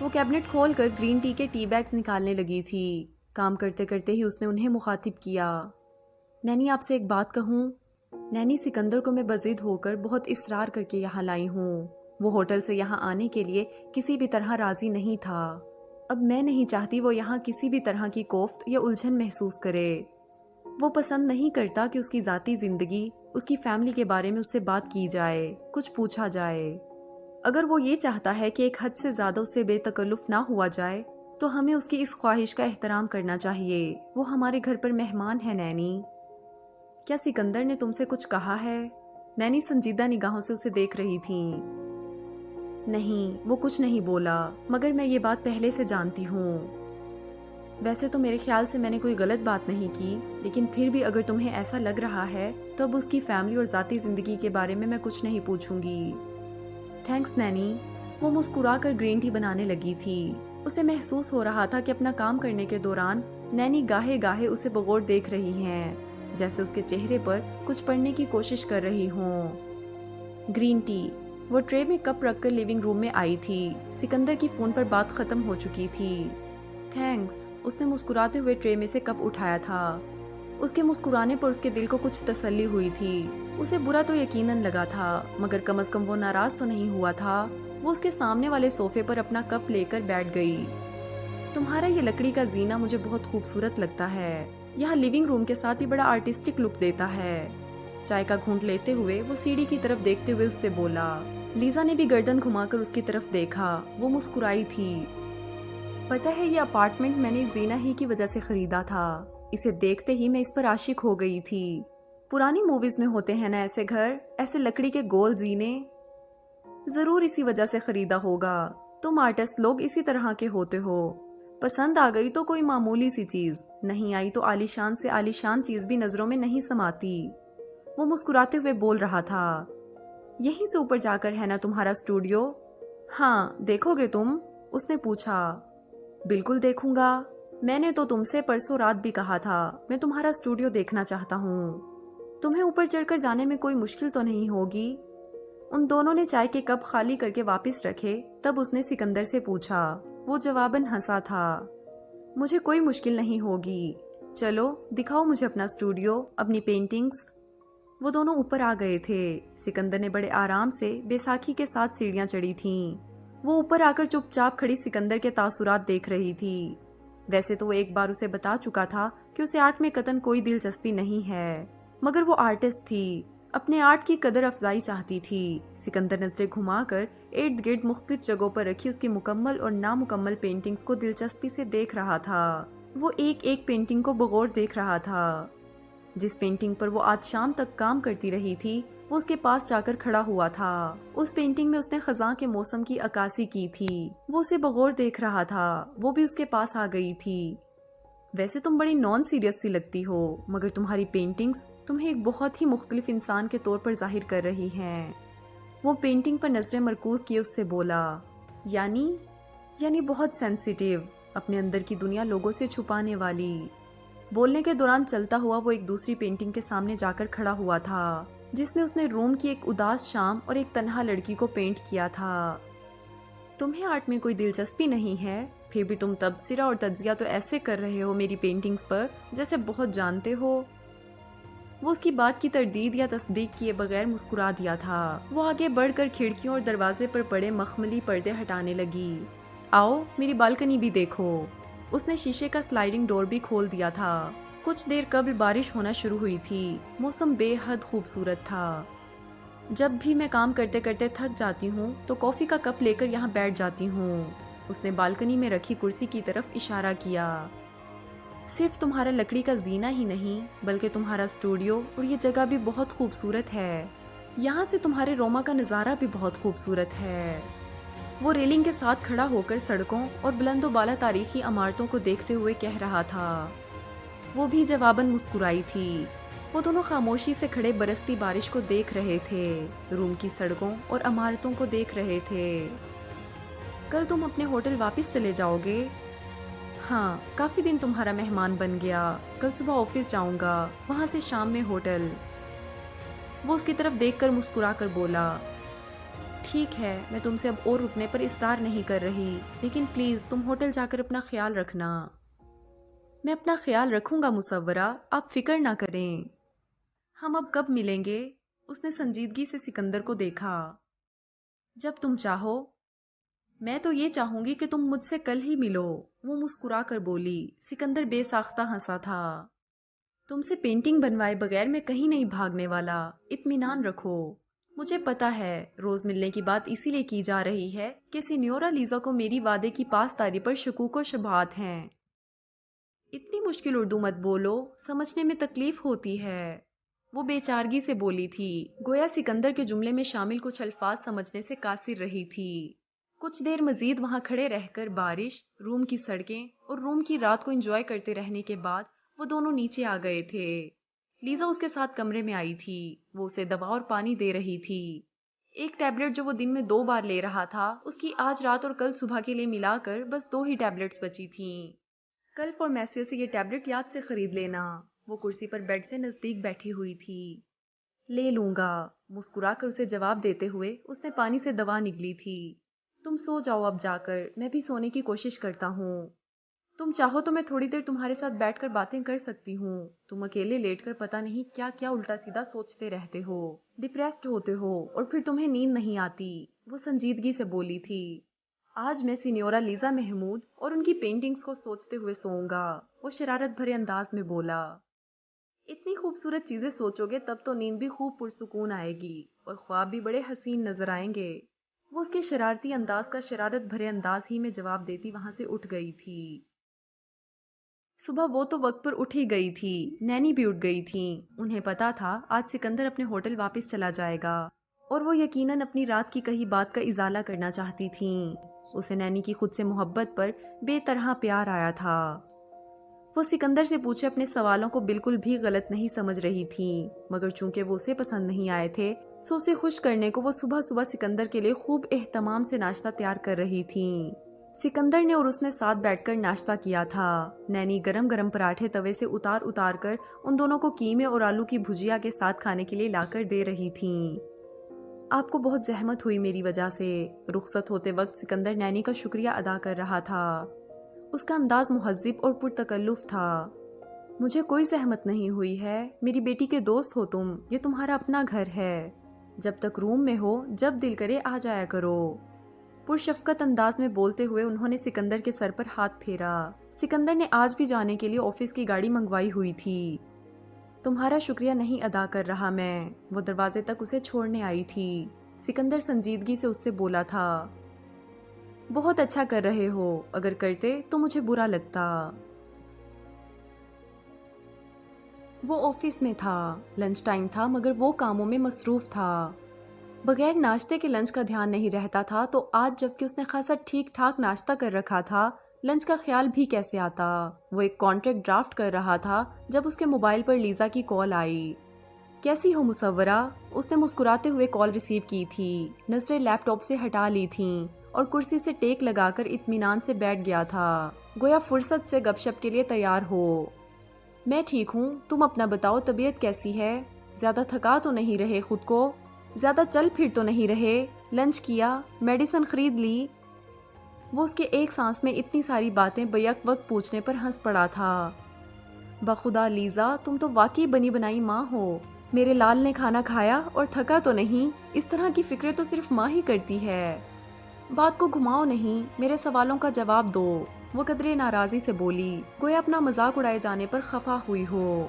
وہ کیبنٹ کھول کر گرین ٹی کے ٹی بیگز نکالنے لگی تھی۔ کام کرتے کرتے ہی اس نے انہیں مخاطب کیا۔ نینی آپ سے ایک بات کہوں؟ نینی سکندر کو میں بضد ہو کر بہت اصرار کر کے یہاں لائی ہوں۔ وہ ہوٹل سے یہاں آنے کے لیے کسی بھی طرح راضی نہیں تھا۔ اب میں نہیں چاہتی وہ یہاں کسی بھی طرح کی کوفت یا الجھن محسوس کرے۔ وہ پسند نہیں کرتا کہ اس کی ذاتی زندگی، اس کی فیملی کے بارے میں اس سے بات کی جائے، کچھ پوچھا جائے۔ اگر وہ یہ چاہتا ہے کہ ایک حد سے زیادہ اس سے بے تکلف نہ ہوا جائے تو ہمیں اس کی اس خواہش کا احترام کرنا چاہیے۔ وہ ہمارے گھر پر مہمان ہے نینی۔ کیا سکندر نے تم سے کچھ کہا ہے؟ نینی سنجیدہ نگاہوں سے اسے دیکھ رہی تھیں۔ نہیں، وہ کچھ نہیں بولا، مگر میں یہ بات پہلے سے جانتی ہوں۔ ویسے تو میرے خیال سے میں نے کوئی غلط بات نہیں کی، لیکن پھر بھی اگر تمہیں ایسا لگ رہا ہے تو اب اس کی فیملی اور ذاتی زندگی کے بارے میں کچھ نہیں پوچھوں گی۔ تھینکس نینی۔ وہ مسکرا کر گرین ٹی بنانے لگی تھی۔ اسے محسوس ہو رہا تھا کہ اپنا کام کرنے کے دوران نینی گاہے گاہے اسے بغور دیکھ رہی ہیں، جیسے اس کے چہرے پر کچھ پڑھنے کی کوشش کر رہی ہوں۔ Green tea. وہ ٹرے میں کپ رکھ کر لیونگ روم میں آئی تھی۔ سکندر کی فون پر بات ختم ہو چکی تھی۔ تھینکس۔ اس نے مسکراتے ہوئے ٹرے میں سے کپ اٹھایا تھا۔ اس کے مسکرانے پر اس کے دل کو کچھ تسلی ہوئی تھی۔ اسے برا تو یقیناً لگا تھا، مگر کم از کم وہ ناراض تو نہیں ہوا تھا۔ وہ اس کے سامنے والے صوفے پر اپنا کپ لے کر بیٹھ گئی۔ تمہارا یہ لکڑی کا زینہ مجھے بہت خوبصورت لگتا ہے۔ یہاں لیونگ روم کے ساتھ ہی بڑا آرٹسٹک لک دیتا ہے۔ چائے کا گھونٹ لیتے ہوئے وہ سیڑھی کی طرف دیکھتے ہوئے اس سے بولا۔ لیزا نے بھی گردن گھما کر اس کی طرف دیکھا۔ وہ مسکرائی تھی۔ پتہ ہے یہ اپارٹمنٹ میں نے زینہ ہی کی وجہ سے خریدا تھا۔ اسے دیکھتے ہی میں اس پر عاشق ہو گئی تھی۔ پرانی موویز میں ہوتے ہیں نا ایسے گھر، ایسے لکڑی کے گول زینے۔ ضرور اسی وجہ سے خریدا ہوگا۔ تم آرٹسٹ لوگ اسی طرح کے ہوتے ہو۔ پسند آ گئی تو کوئی معمولی سی چیز، نہیں آئی تو عالیشان سے عالیشان چیز بھی نظروں میں نہیں سماتی۔ وہ مسکراتے ہوئے بول رہا تھا۔ یہیں سے اوپر جا کر ہے نا تمہارا اسٹوڈیو؟ ہاں، دیکھو گے تم؟ اس نے پوچھا۔ بالکل دیکھوں گا۔ میں نے تو تم سے پرسوں رات بھی کہا تھا، میں تمہارا اسٹوڈیو دیکھنا چاہتا ہوں۔ تمہیں اوپر چڑھ کر جانے میں کوئی مشکل تو نہیں ہوگی؟ ان دونوں نے چائے کے کپ خالی کر کے واپس رکھے، تب اس نے سکندر سے پوچھا۔ وہ جواباً ہنسا تھا۔ مجھے کوئی مشکل نہیں ہوگی۔ چلو دکھاؤ مجھے اپنا اسٹوڈیو، اپنی پینٹنگز۔ وہ دونوں اوپر آ گئے تھے۔ سکندر نے بڑے آرام سے بیساکھی کے ساتھ سیڑھیاں چڑھی تھیں۔ وہ اوپر آ کر چپ چاپ کھڑی سکندر کے تاثرات دیکھ رہی تھی۔ ویسے تو وہ ایک بار اسے بتا چکا تھا کہ اسے آرٹ میں قطعاً کوئی دلچسپی نہیں ہے، مگر وہ آرٹسٹ تھی، اپنے آرٹ کی قدر افزائی چاہتی تھی۔ سکندر نظریں گھما کر ارد گرد مختلف جگہوں پر رکھی اس کی مکمل اور نامکمل پینٹنگز کو دلچسپی سے دیکھ رہا تھا۔ وہ ایک ایک پینٹنگ کو بغور دیکھ رہا تھا۔ جس پینٹنگ پر وہ آج شام تک کام کرتی رہی تھی، وہ اس کے پاس جا کر کھڑا ہوا تھا۔ اس پینٹنگ میں اس نے خزاں کے موسم کی عکاسی کی تھی۔ وہ اسے بغور دیکھ رہا تھا۔ وہ بھی اس کے پاس آ گئی تھی۔ ویسے تم بڑی نان سیریس سی لگتی ہو، مگر تمہاری پینٹنگز تمہیں ایک بہت ہی مختلف انسان کے طور پر ظاہر کر رہی ہیں۔ وہ پینٹنگ پر نظریں مرکوز کیے اس سے بولا۔ یعنی بہت سینسیٹیو، اپنے اندر کی دنیا لوگوں سے چھپانے والی۔ بولنے کے دوران چلتا ہوا وہ ایک دوسری پینٹنگ کے سامنے جا کر کھڑا ہوا تھا، جس میں اس نے روم کی ایک اداس شام اور ایک تنہا لڑکی کو پینٹ کیا تھا۔ تمہیں آرٹ میں کوئی دلچسپی نہیں ہے، پھر بھی تم تبصرہ اور تجزیہ تو ایسے کر رہے ہو میری پینٹنگز پر جیسے بہت جانتے ہو۔ وہ اس کی بات کی تردید یا تصدیق کیے بغیر مسکرا دیا تھا۔ وہ آگے بڑھ کر کھڑکیوں اور دروازے پر پڑے مخملی پردے ہٹانے لگی۔ آؤ میری بالکنی بھی دیکھو۔ اس نے شیشے کا سلائیڈنگ ڈور بھی کھول دیا تھا۔ کچھ دیر قبل بارش ہونا شروع ہوئی تھی۔ موسم بے حد خوبصورت تھا۔ جب بھی میں کام کرتے کرتے تھک جاتی ہوں تو کافی کا کپ لے کر یہاں بیٹھ جاتی ہوں۔ اس نے بالکنی میں رکھی کرسی کی طرف اشارہ کیا۔ صرف تمہارا لکڑی کا زینہ ہی نہیں، بلکہ تمہارا اسٹوڈیو اور یہ جگہ بھی بہت خوبصورت ہے۔ یہاں سے تمہارے روما کا نظارہ بھی بہت خوبصورت ہے۔ وہ ریلنگ کے ساتھ کھڑا ہو کر سڑکوں اور بلند و بالا تاریخی عمارتوں کو دیکھتے ہوئے کہہ رہا تھا۔ وہ بھی جواباً مسکرائی تھی۔ وہ دونوں خاموشی سے کھڑے برستی بارش کو دیکھ رہے تھے، روم کی سڑکوں اور عمارتوں کو دیکھ رہے تھے۔ کل تم اپنے ہوٹل واپس چلے جاؤ گے؟ ہاں، کافی دن تمہارا مہمان بن گیا۔ کل صبح آفس جاؤں گا، وہاں سے شام میں ہوٹل۔ وہ اس کی طرف دیکھ کر مسکرا کر بولا۔ ٹھیک ہے، میں تم سے اب اور رکنے پر اصرار نہیں کر رہی، لیکن پلیز تم ہوٹل جا کر اپنا خیال رکھنا۔ میں اپنا خیال رکھوں گا مصورہ، آپ فکر نہ کریں۔ ہم اب کب ملیں گے؟ اس نے سنجیدگی سے سکندر کو دیکھا۔ جب تم چاہو۔ میں تو یہ چاہوں گی کہ تم مجھ سے کل ہی ملو، وہ مسکرا کر بولی۔ سکندر بے ساختہ ہنسا تھا۔ تم سے پینٹنگ بنوائے بغیر میں کہیں نہیں بھاگنے والا، اطمینان رکھو۔ مجھے پتا ہے روز ملنے کی بات اسی لیے کی جا رہی ہے کہ سینیورا لیزا کو میری وعدے کی پاسداری پر شکوک و شبہات ہیں۔ اتنی مشکل اردو مت بولو، سمجھنے میں تکلیف ہوتی ہے، وہ بے چارگی سے بولی تھی، گویا سکندر کے جملے میں شامل کچھ الفاظ سمجھنے سے قاصر رہی تھی۔ کچھ دیر مزید وہاں کھڑے رہ کر بارش، روم کی سڑکیں اور روم کی رات کو انجوائے کرتے رہنے کے بعد وہ دونوں نیچے آ گئے تھے۔ لیزا اس کے ساتھ کمرے میں آئی تھی، وہ اسے دوا اور پانی دے رہی تھی۔ ایک ٹیبلٹ جو وہ دن میں 2 بار لے رہا تھا، اس کی آج رات اور کل صبح کے لیے ملا کر بس 2 ہی ٹیبلٹس بچی تھیں۔ کل فارمیسی سے یہ ٹیبلٹ یاد سے خرید لینا، وہ کرسی پر بیڈ سے نزدیک بیٹھی ہوئی تھی۔ لے لوں گا، مسکرا کر اسے جواب دیتے ہوئے اس نے پانی سے دوا نگلی تھی۔ تم سو جاؤ اب جا کر، میں بھی سونے کی کوشش کرتا ہوں۔ تم چاہو تو میں تھوڑی دیر تمہارے ساتھ بیٹھ کر باتیں کر سکتی ہوں، تم اکیلے لیٹ کر پتہ نہیں کیا کیا الٹا سیدھا سوچتے رہتے ہو، ڈپریسڈ ہوتے ہو اور پھر تمہیں نیند نہیں آتی، وہ سنجیدگی سے بولی تھی۔ آج میں سینیورا لیزا محمود اور ان کی پینٹنگز کو سوچتے ہوئے سوؤں گا، وہ شرارت بھرے انداز میں بولا۔ اتنی خوبصورت چیزیں سوچو گے تب تو نیند بھی خوب پرسکون آئے گی اور خواب بھی بڑے حسین نظر آئیں گے، وہ اس کے شرارتی انداز کا شرارت بھرے انداز ہی میں جواب دیتی وہاں سے اٹھ گئی تھی۔ صبح وہ تو وقت پر اٹھ ہی گئی تھی، نینی بھی اٹھ گئی تھیں، انہیں پتا تھا آج سکندر اپنے ہوٹل واپس چلا جائے گا اور وہ یقیناً اپنی رات کی کہی بات کا ازالہ کرنا چاہتی تھیں۔ اسے نینی کی خود سے محبت پر بے طرح پیار آیا تھا۔ وہ سکندر سے پوچھے اپنے سوالوں کو بالکل بھی غلط نہیں سمجھ رہی تھی، مگر چونکہ وہ اسے پسند نہیں آئے تھے سو اسے خوش کرنے کو وہ صبح صبح سکندر کے لیے خوب اہتمام سے ناشتہ تیار کر رہی تھیں۔ سکندر نے اور اس نے ساتھ بیٹھ کر ناشتہ کیا تھا۔ نینی گرم گرم پراٹھے توے سے اتار اتار کر ان دونوں کو قیمے اور آلو کی بھجیا کے ساتھ کھانے کے لیے لا کر دے رہی تھیں۔ آپ کو بہت زحمت ہوئی میری وجہ سے، رخصت ہوتے وقت سکندر نینی کا شکریہ ادا کر رہا تھا۔ اس کا انداز مہذب اور پرتکلف تھا۔ مجھے کوئی زحمت نہیں ہوئی ہے، میری بیٹی کے دوست ہو تم، یہ تمہارا اپنا گھر ہے، جب تک روم میں ہو جب دل کرے آ جایا کرو، پرشفقت انداز میں بولتے ہوئے انہوں نے سکندر کے سر پر ہاتھ پھیرا۔ سکندر نے آج بھی جانے کے لیے آفس کی گاڑی منگوائی ہوئی تھی۔ تمہارا شکریہ نہیں ادا کر رہا میں، وہ دروازے تک اسے چھوڑنے آئی تھی۔ سکندر سنجیدگی سے اس سے بولا تھا، بہت اچھا کر رہے ہو، اگر کرتے تو مجھے برا لگتا۔ وہ آفس میں تھا، لنچ ٹائم تھا مگر وہ کاموں میں مصروف تھا، بغیر ناشتے کے لنچ کا دھیان نہیں رہتا تھا، تو آج جبکہ اس نے خاصا ٹھیک ٹھاک ناشتہ کر رکھا تھا لنچ کا خیال بھی کیسے آتا۔ وہ ایک کانٹریکٹ ڈرافٹ کر رہا تھا جب اس کے موبائل پر لیزا کی کال آئی۔ کیسی ہو مصورہ؟ اس نے مسکراتے ہوئے کال ریسیو کی تھی، نظریں لیپ ٹاپ سے ہٹا لی تھیں اور کرسی سے ٹیک لگا کر اطمینان سے بیٹھ گیا تھا، گویا فرصت سے گپ شپ کے لیے تیار ہو۔ میں ٹھیک ہوں، تم اپنا بتاؤ، طبیعت کیسی ہے؟ زیادہ تھکا تو نہیں رہے خود کو؟ زیادہ چل پھر تو نہیں رہے؟ لنچ کیا؟ میڈیسن خرید لی؟ وہ اس کے ایک سانس میں اتنی ساری باتیں بیک وقت پوچھنے پر ہنس پڑا تھا۔ بخدا لیزا، تم تو واقعی بنی بنائی ماں ہو، میرے لال نے کھانا کھایا اور تھکا تو نہیں؟ اس طرح کی فکریں تو صرف ماں ہی کرتی ہے۔ بات کو گھماؤ نہیں، میرے سوالوں کا جواب دو، وہ قدرے ناراضی سے بولی، گویا اپنا مذاق اڑائے جانے پر خفا ہوئی ہو۔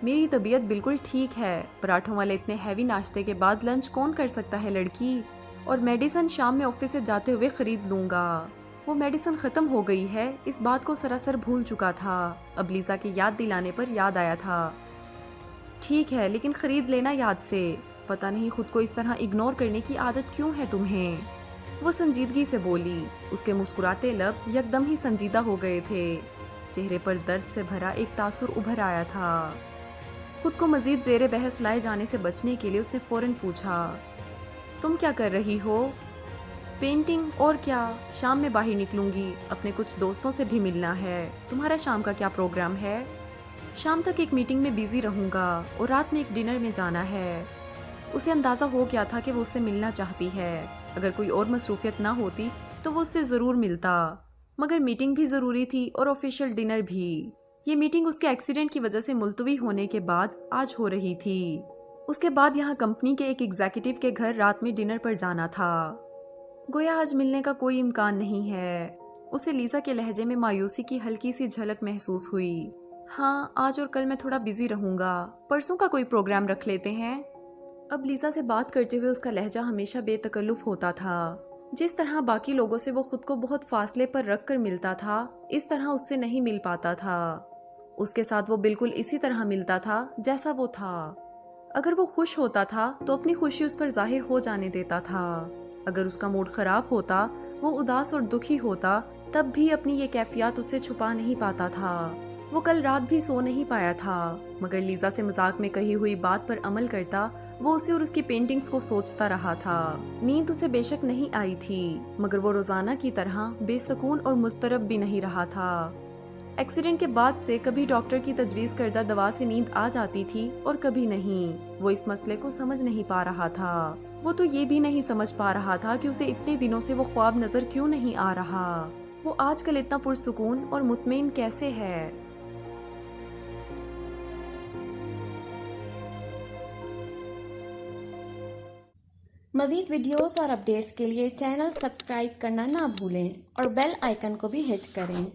میری طبیعت بالکل ٹھیک ہے، پراٹھوں والے اتنے ہیوی ناشتے کے بعد لنچ کون کر سکتا ہے لڑکی، اور میڈیسن شام میں آفس سے جاتے ہوئے خرید لوں گا۔ وہ میڈیسن ختم ہو گئی ہے، اس بات کو سراسر بھول چکا تھا، اب لیزا کے یاد دلانے پر یاد آیا تھا۔ ٹھیک ہے لیکن خرید لینا یاد سے، پتہ نہیں خود کو اس طرح اگنور کرنے کی عادت کیوں ہے تمہیں، وہ سنجیدگی سے بولی۔ اس کے مسکراتے لب یکدم ہی سنجیدہ ہو گئے تھے، چہرے پر درد سے بھرا ایک تاثر ابھر آیا تھا۔ خود کو مزید زیر بحث لائے جانے سے بچنے کے لیے اس نے فوراً پوچھا، تم کیا کر رہی ہو؟ پینٹنگ، اور کیا، شام میں باہر نکلوں گی، اپنے کچھ دوستوں سے بھی ملنا ہے۔ تمہارا شام کا کیا پروگرام ہے؟ شام تک ایک میٹنگ میں بیزی رہوں گا اور رات میں ایک ڈنر میں جانا ہے۔ اسے اندازہ ہو گیا تھا کہ وہ اس سے ملنا چاہتی ہے. اگر کوئی اور مصروفیت نہ ہوتی تو وہ اس سے ضرور ملتا، مگر میٹنگ بھی ضروری تھی اور آفیشیل ڈنر بھی. یہ میٹنگ اس کے ایکسیڈنٹ کی وجہ سے ملتوی ہونے کے بعد آج ہو رہی تھی. اس کے بعد یہاں کمپنی کے ایک ایگزیکٹو کے گھر رات میں ڈنر پر جانا تھا. گویا آج ملنے کا کوئی امکان نہیں ہے. اسے لیزا کے لہجے میں مایوسی کی ہلکی سی جھلک محسوس ہوئی. ہاں، آج اور کل میں تھوڑا بیزی رہوں گا، پرسوں کا کوئی پروگرام رکھ لیتے ہیں. اب لیزا سے بات کرتے ہوئے اس کا لہجہ ہمیشہ بے تکلف ہوتا تھا. جس طرح باقی لوگوں سے وہ خود کو بہت فاصلے پر رکھ کر ملتا تھا، اس طرح اس سے نہیں مل پاتا تھا. اس کے ساتھ وہ بالکل اسی طرح ملتا تھا جیسا وہ تھا. اگر وہ خوش ہوتا تھا تو اپنی خوشی اس پر ظاہر ہو جانے دیتا تھا. اگر اس کا موڈ خراب ہوتا، وہ اداس اور دکھی ہوتا، تب بھی اپنی یہ کیفیات اس سے چھپا نہیں پاتا تھا. وہ کل رات بھی سو نہیں پایا تھا، مگر لیزا سے مذاق میں کہی ہوئی بات پر عمل کرتا. وہ اسے اور اس کی پینٹنگز کو سوچتا رہا تھا. نیند اسے بے شک نہیں آئی تھی، مگر وہ روزانہ کی طرح بے سکون اور مضطرب بھی نہیں رہا تھا. ایکسیڈنٹ کے بعد سے کبھی ڈاکٹر کی تجویز کردہ دوا سے نیند آ جاتی تھی اور کبھی نہیں. وہ اس مسئلے کو سمجھ نہیں پا رہا تھا. وہ تو یہ بھی نہیں سمجھ پا رہا تھا کہ اسے اتنے دنوں سے وہ خواب نظر کیوں نہیں آ رہا. وہ آج کل اتنا پرسکون اور مطمئن کیسے ہے. مزید ویڈیوز اور اپڈیٹس کے لیے چینل سبسکرائب کرنا نہ بھولیں اور بیل آئیکن کو بھی ہٹ کریں.